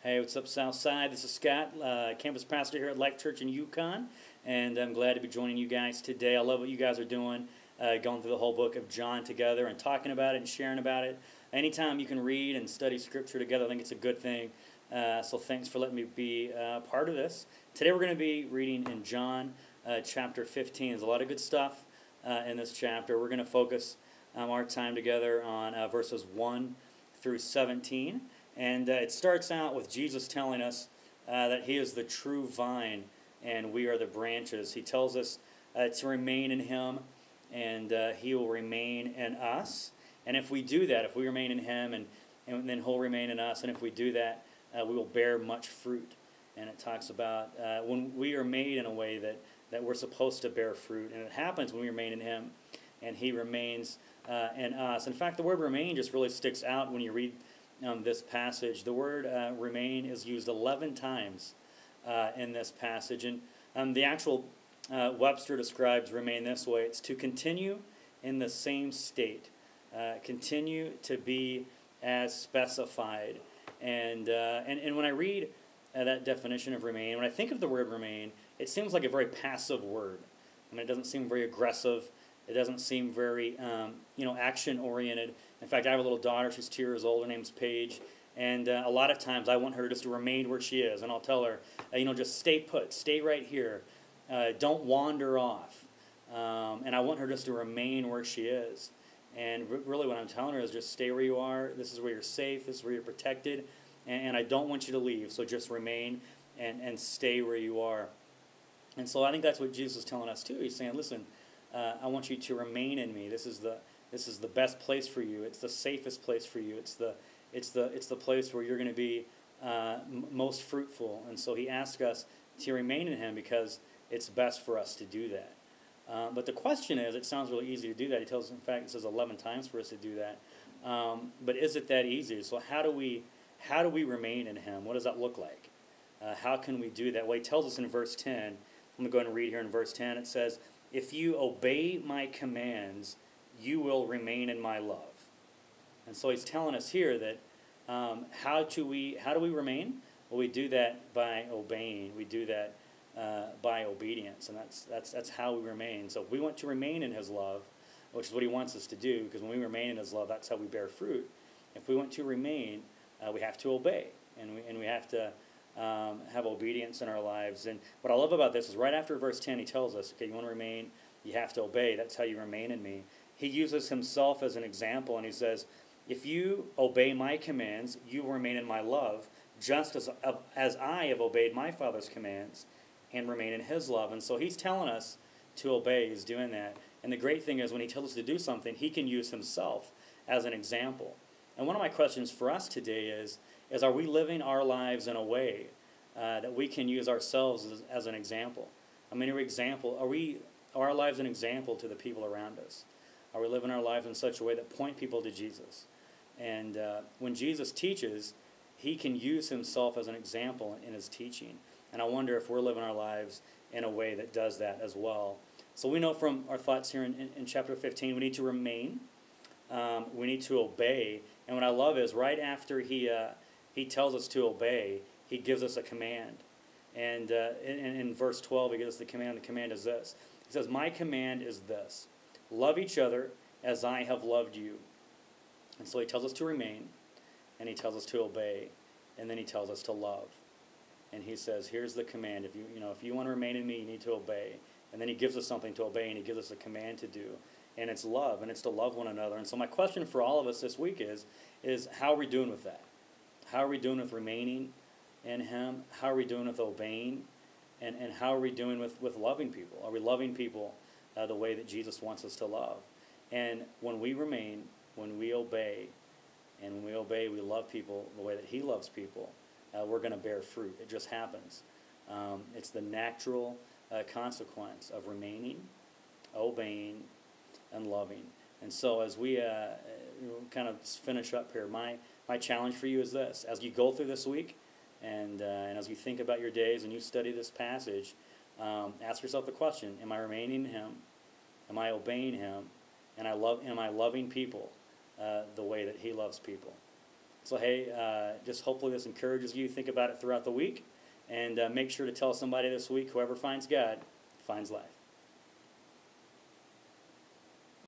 Hey, what's up, Southside? This is Scott, campus pastor here at Life Church in Yukon, and I'm glad to be joining you guys today. I love what you guys are doing, going through the whole book of John together and talking about it and sharing about it. Anytime you can read and study Scripture together, I think it's a good thing. So thanks for letting me be part of this. Today we're going to be reading in John chapter 15. There's a lot of good stuff in this chapter. We're going to focus our time together on verses 1 through 17. And it starts out with Jesus telling us that He is the true vine and we are the branches. He tells us to remain in Him and He will remain in us. And if we do that, if we remain in Him and then He'll remain in us, and if we do that, we will bear much fruit. And it talks about when we are made in a way that we're supposed to bear fruit. And it happens when we remain in Him and He remains in us. In fact, the word remain just really sticks out when you read this passage. The word remain is used 11 times in this passage. And the actual Webster describes remain this way. It's to continue in the same state. Continue to be as specified. And when I read that definition of remain, when I think of the word remain, it seems like a very passive word. I mean, it doesn't seem very aggressive. It doesn't seem very, action-oriented. In fact, I have a little daughter. She's 2 years old. Her name's Paige. And a lot of times I want her just to remain where she is. And I'll tell her, just stay put. Stay right here. Don't wander off. And I want her just to remain where she is. And really what I'm telling her is just stay where you are. This is where you're safe. This is where you're protected. And I don't want you to leave. So just remain and stay where you are. And so I think that's what Jesus is telling us too. He's saying, listen, I want you to remain in me. This is the best place for you. It's the safest place for you. It's the place where you're going to be most fruitful. And so He asks us to remain in Him because it's best for us to do that. But the question is, it sounds really easy to do that. He tells us, in fact, it says 11 times for us to do that. But is it that easy? So how do we remain in Him? What does that look like? How can we do that? Well, He tells us in verse 10. I'm going to go ahead and read here in verse 10. It says, "If you obey my commands, you will remain in my love." And so He's telling us here that how do we remain? Well, we do that by obeying. We do that by obedience, and that's how we remain. So if we want to remain in His love, which is what He wants us to do, because when we remain in His love, that's how we bear fruit. If we want to remain, we have to obey, and we have to have obedience in our lives. And what I love about this is right after verse 10, He tells us, okay, you want to remain, you have to obey. That's how you remain in me. He uses Himself as an example, and He says, if you obey my commands, you will remain in my love, just as I have obeyed my Father's commands and remain in His love. And so He's telling us to obey. He's doing that. And the great thing is when He tells us to do something, He can use Himself as an example. And one of my questions for us today is are we living our lives in a way that we can use ourselves as an example? I mean, are our lives an example to the people around us? Are we living our lives in such a way that point people to Jesus? And when Jesus teaches, He can use Himself as an example in His teaching. And I wonder if we're living our lives in a way that does that as well. So we know from our thoughts here in chapter 15, we need to remain. We need to obey. And what I love is right after He tells us to obey, He gives us a command. And in verse 12, He gives us the command. The command is this. He says, my command is this. Love each other as I have loved you. And so He tells us to remain, and He tells us to obey, and then He tells us to love. And He says, here's the command. If you want to remain in me, you need to obey. And then He gives us something to obey, and He gives us a command to do. And it's love, and it's to love one another. And so my question for all of us this week is how are we doing with that? How are we doing with remaining in Him? How are we doing with obeying? And how are we doing with loving people? Are we loving people the way that Jesus wants us to love? And when we remain, when we obey, we love people the way that He loves people, we're going to bear fruit. It just happens. It's the natural consequence of remaining, obeying, and loving. And so as we kind of finish up here, my challenge for you is this. As you go through this week, and as you think about your days and you study this passage, ask yourself the question, am I remaining in Him? Am I obeying Him? And am I loving people the way that He loves people? So, hey, just hopefully this encourages you. Think about it throughout the week. And make sure to tell somebody this week, whoever finds God finds life.